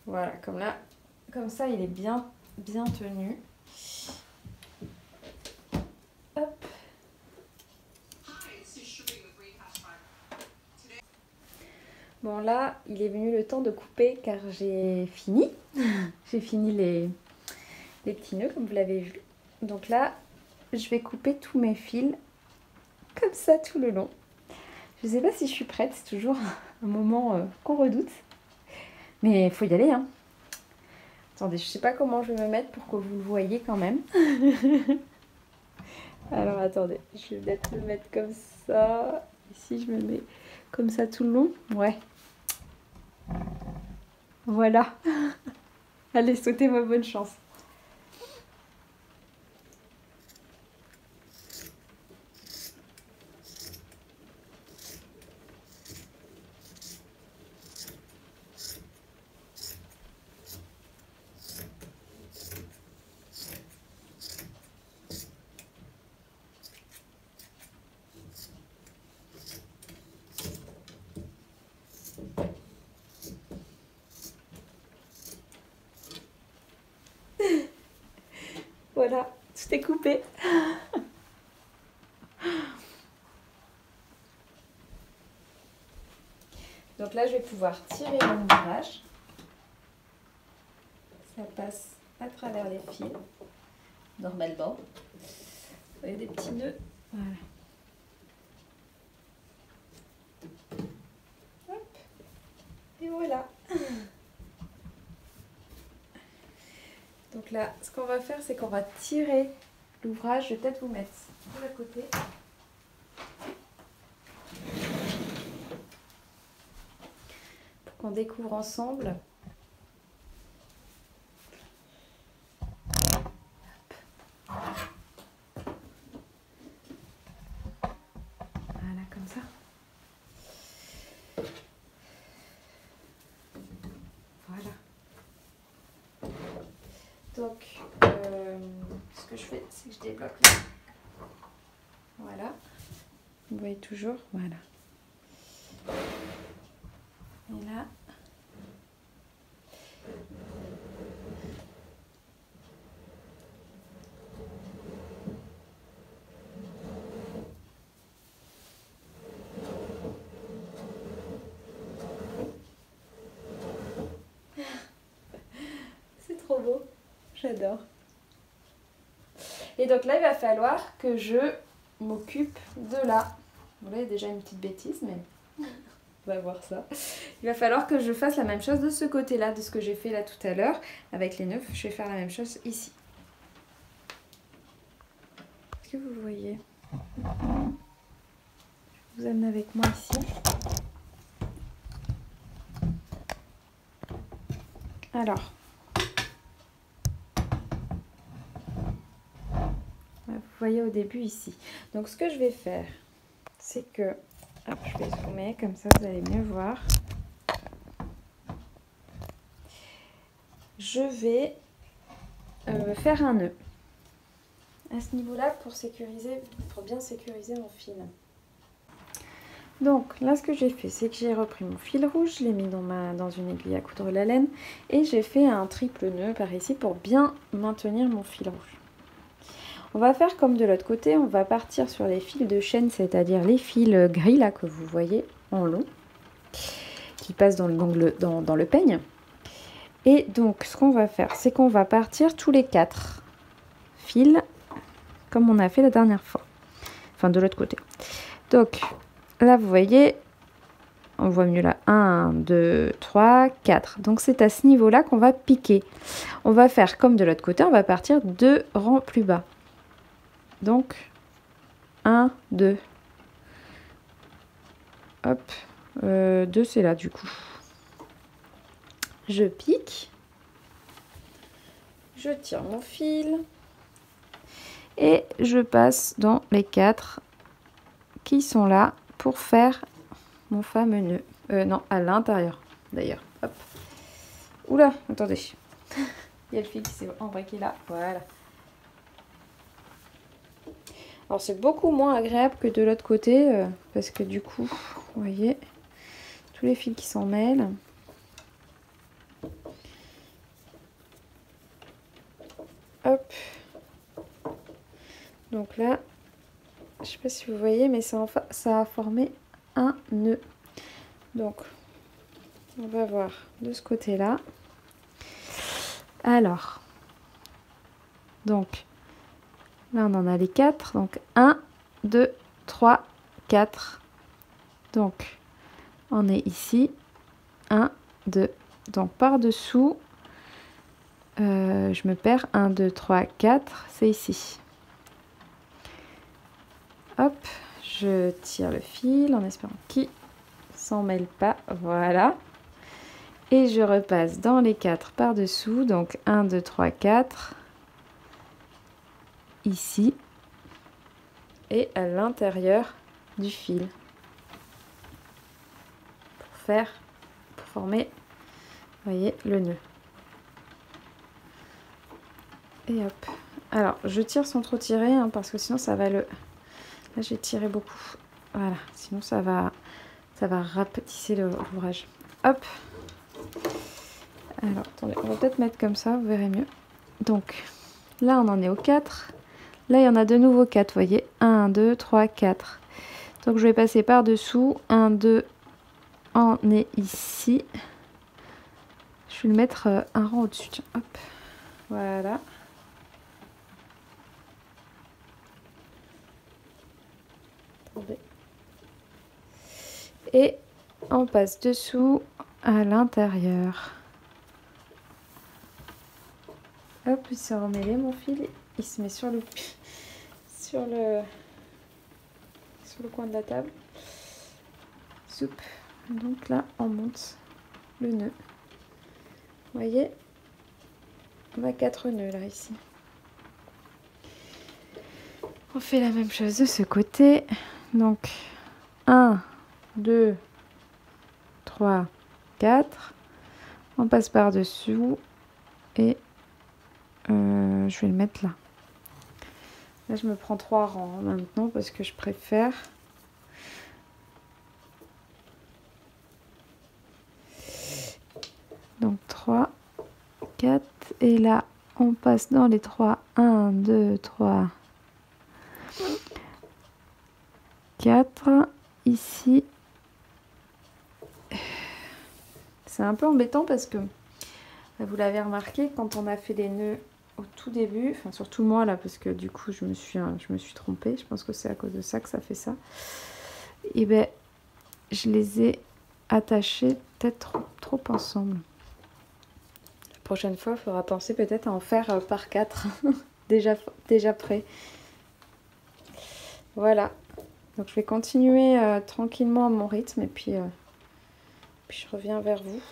Voilà, comme ça, il est bien tenu. Hop. Bon là, il est venu le temps de couper car j'ai fini. J'ai fini les petits nœuds comme vous l'avez vu. Donc là, je vais couper tous mes fils comme ça tout le long. Je ne sais pas si je suis prête, c'est toujours un moment qu'on redoute. Mais il faut y aller, hein. Attendez, je ne sais pas comment je vais me mettre pour que vous le voyez quand même. Alors attendez, je vais peut-être me mettre comme ça. Ici, je me mets comme ça tout le long. Ouais. Voilà. Allez, souhaitez-moi bonne chance. Voilà, tout est coupé. Donc là, je vais pouvoir tirer mon ouvrage. Ça passe à travers les fils, normalement. Vous voyez des petits nœuds. Voilà. Hop. Et voilà. Donc là, ce qu'on va faire, c'est qu'on va tirer l'ouvrage. Je vais peut-être vous mettre de l'autre côté. Pour qu'on découvre ensemble. Voilà, comme ça. Voilà. Donc, ce que je fais, c'est que je débloque là. Voilà. Vous voyez toujours, voilà. Et là. C'est trop beau. J'adore. Et donc là, il va falloir que je m'occupe de là. Bon, là, il y a déjà une petite bêtise, mais on va voir ça. Il va falloir que je fasse la même chose de ce côté-là, de ce que j'ai fait là tout à l'heure. Avec les nœuds, je vais faire la même chose ici. Est-ce que vous le voyez? Je vous amène avec moi ici. Alors. Vous voyez au début ici. Donc ce que je vais faire, c'est que... Hop, je vais zoomer, comme ça vous allez mieux voir. Je vais faire un nœud à ce niveau-là pour sécuriser, pour bien sécuriser mon fil. Donc là, ce que j'ai fait, c'est que j'ai repris mon fil rouge, je l'ai mis dans une aiguille à coudre la laine et j'ai fait un triple nœud par ici pour bien maintenir mon fil rouge. On va faire comme de l'autre côté, on va partir sur les fils de chaîne, c'est-à-dire les fils gris là que vous voyez en long, qui passent dans le peigne. Et donc ce qu'on va faire, c'est qu'on va partir tous les 4 fils, comme on a fait la dernière fois, enfin de l'autre côté. Donc là vous voyez, on voit mieux là, 1, 2, 3, 4. Donc c'est à ce niveau-là qu'on va piquer. On va faire comme de l'autre côté, on va partir 2 rangs plus bas. Donc, 1, 2. Hop. 2, c'est là, du coup. Je pique. Je tire mon fil. Et je passe dans les 4 qui sont là pour faire mon fameux nœud. Non, à l'intérieur, d'ailleurs. Hop. Oula, attendez. Il y a le fil qui s'est embraqué là. Voilà. Alors c'est beaucoup moins agréable que de l'autre côté parce que du coup, vous voyez, tous les fils qui s'en mêlent. Hop. Donc là, je sais pas si vous voyez, mais ça a formé un nœud. Donc, on va voir de ce côté-là. Alors, donc, Là, on en a les 4. Donc, 1, 2, 3, 4. Donc, on est ici. 1, 2. Donc, par-dessous, je me perds. 1, 2, 3, 4. C'est ici. Hop, je tire le fil en espérant qu'il s'en mêle pas. Voilà. Et je repasse dans les 4 par-dessous. Donc, 1, 2, 3, 4. Ici. Et à l'intérieur du fil. Pour former, vous voyez, le nœud. Et hop. Alors, je tire sans trop tirer, hein, parce que sinon ça va le... Là, j'ai tiré beaucoup. Voilà, sinon ça va rapetisser l'ouvrage. Hop. Alors, attendez, on va peut-être mettre comme ça, vous verrez mieux. Donc, là, on en est au 4. Là, il y en a de nouveau 4, vous voyez. 1, 2, 3, 4. Donc, je vais passer par-dessous. 1, 2, on est ici. Je vais le mettre un rang au-dessus. Hop. Voilà. Attendez. Et on passe dessous à l'intérieur. Hop, il s'est remêlé mon fil. Il se met sur le coin de la table. Soup. Donc là, on monte le nœud. Vous voyez, on a 4 nœuds là, ici. On fait la même chose de ce côté. Donc, 1, 2, 3, 4. On passe par-dessous. Et je vais le mettre là. Là, je me prends 3 rangs maintenant parce que je préfère. Donc 3, 4. Et là, on passe dans les 3. 1, 2, 3, 4. Ici. C'est un peu embêtant parce que, vous l'avez remarqué, quand on a fait les nœuds au tout début, enfin surtout moi là, parce que du coup je me suis trompée, je pense que c'est à cause de ça que ça fait ça. Et ben, je les ai attachés peut-être trop ensemble. La prochaine fois, il faudra penser peut-être à en faire par 4, déjà prêt. Voilà. Donc je vais continuer tranquillement à mon rythme et puis je reviens vers vous.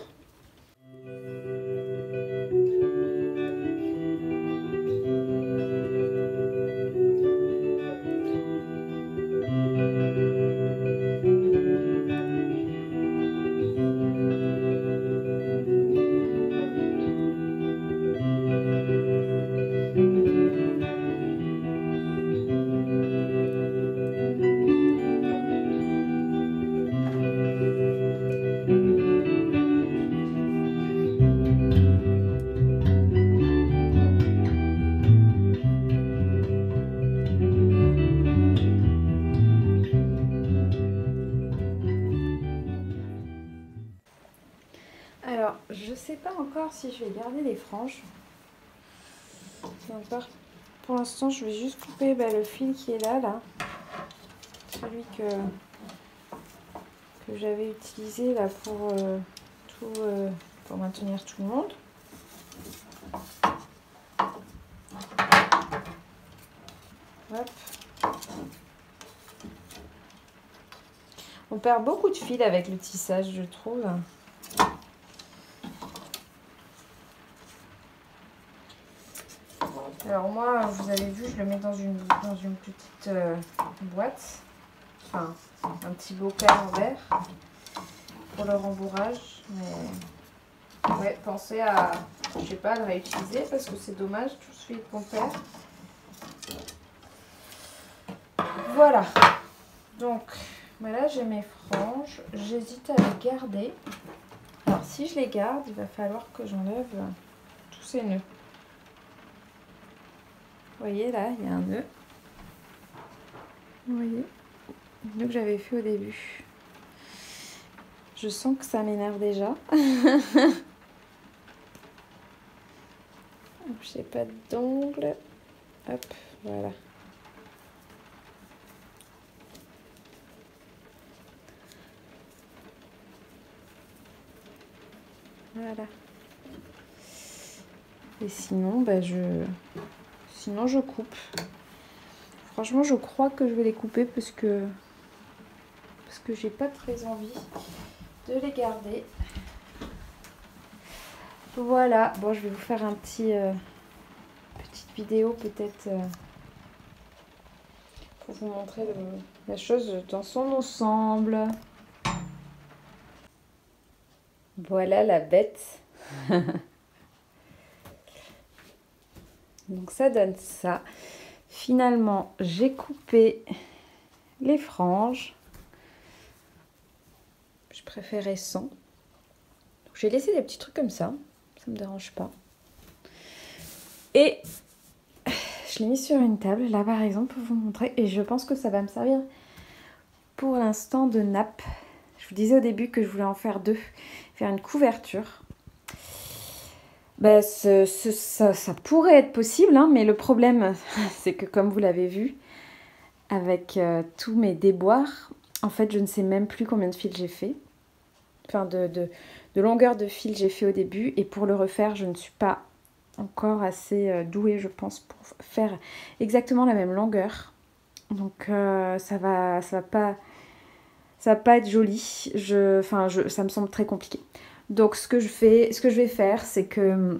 Alors, je sais pas encore si je vais garder les franges. Pour l'instant, je vais juste couper le fil qui est là. Celui que j'avais utilisé là pour maintenir tout le monde. Hop. On perd beaucoup de fil avec le tissage, je trouve. Alors moi, vous avez vu, je le mets dans une petite boîte, enfin un petit bocal en verre pour le rembourrage. Mais ouais, pensez à, je sais pas, le réutiliser parce que c'est dommage tout celui qu'on perd. Voilà. Donc là j'ai mes franges. J'hésite à les garder. Alors si je les garde, il va falloir que j'enlève tous ces nœuds. Vous voyez là, il y a un nœud. Vous voyez, le nœud que j'avais fait au début. Je sens que ça m'énerve déjà. J'ai pas d'ongles. Hop, voilà. Voilà. Et sinon, bah, sinon je coupe. Franchement, je crois que je vais les couper parce que j'ai pas très envie de les garder. Voilà. Bon, je vais vous faire un petite vidéo peut-être pour vous montrer la chose dans son ensemble. Voilà la bête. Donc ça donne ça. Finalement, j'ai coupé les franges. Je préférais sans. J'ai laissé des petits trucs comme ça. Ça me dérange pas. Et je l'ai mis sur une table, là par exemple, pour vous montrer. Et je pense que ça va me servir pour l'instant de nappe. Je vous disais au début que je voulais en faire deux. Faire une couverture. Ben, ça pourrait être possible, hein, mais le problème, c'est que comme vous l'avez vu, avec tous mes déboires, en fait, je ne sais même plus combien de fils j'ai fait. Enfin, de longueur de fil j'ai fait au début. Et pour le refaire, je ne suis pas encore assez douée, je pense, pour faire exactement la même longueur. Donc, ça va pas être joli. Ça me semble très compliqué. Donc ce que je vais faire, c'est que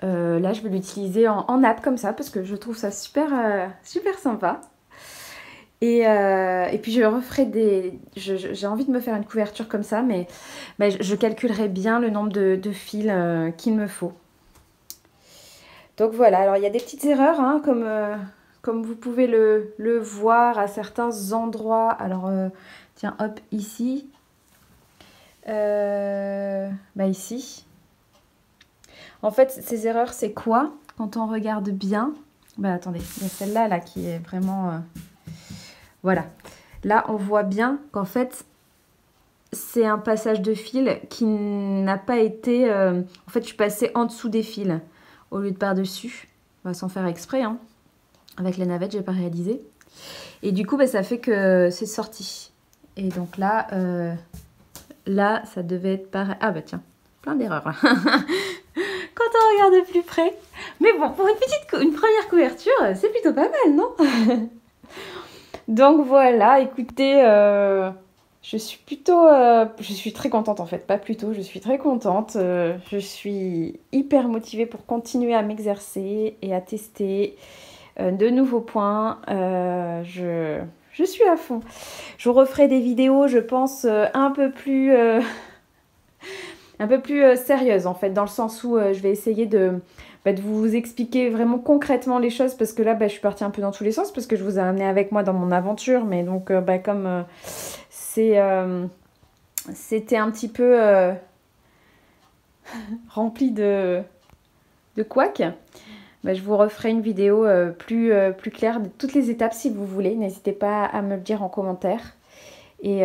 là je vais l'utiliser en nappe comme ça parce que je trouve ça super sympa. Et puis je referai j'ai envie de me faire une couverture comme ça, mais je calculerai bien le nombre de fils qu'il me faut. Donc voilà, alors il y a des petites erreurs, hein, comme vous pouvez le voir à certains endroits. Alors tiens, hop, ici. Ici. En fait, ces erreurs, c'est quoi? Quand on regarde bien, attendez, il y a celle-là là, qui est vraiment... Voilà. Là, on voit bien qu'en fait, c'est un passage de fil qui n'a pas été... En fait, je suis passée en dessous des fils au lieu de par-dessus. Sans faire exprès, hein. Avec la navette, j'ai pas réalisé. Et du coup, ça fait que c'est sorti. Et donc là... Là, ça devait être pareil. Ah tiens, plein d'erreurs. Quand on regarde de plus près. Mais bon, pour une première couverture, c'est plutôt pas mal, non? Donc voilà, écoutez, je suis très contente en fait. Pas plutôt, je suis très contente. Je suis hyper motivée pour continuer à m'exercer et à tester de nouveaux points. Je suis à fond. Je vous referai des vidéos, je pense, un peu plus sérieuses en fait, dans le sens où je vais essayer de vous expliquer vraiment concrètement les choses, parce que là, je suis partie un peu dans tous les sens, parce que je vous ai amené avec moi dans mon aventure, mais donc comme c'était un petit peu rempli de couacs. Je vous referai une vidéo plus claire de toutes les étapes si vous voulez. N'hésitez pas à me le dire en commentaire. Et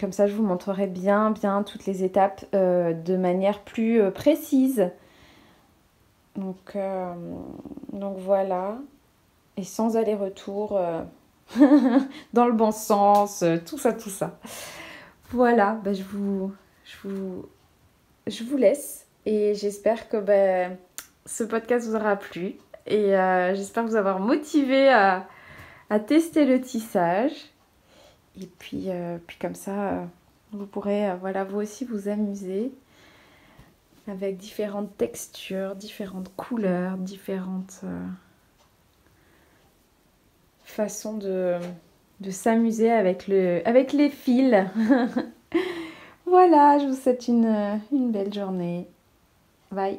comme ça, je vous montrerai bien toutes les étapes de manière plus précise. Donc voilà. Et sans aller-retour dans le bon sens, tout ça. Voilà, je vous laisse. Et j'espère que... ce podcast vous aura plu et j'espère vous avoir motivé à tester le tissage. Et puis comme ça, vous pourrez vous aussi vous amuser avec différentes textures, différentes couleurs, différentes façons de s'amuser avec les fils. Voilà, je vous souhaite une belle journée. Bye.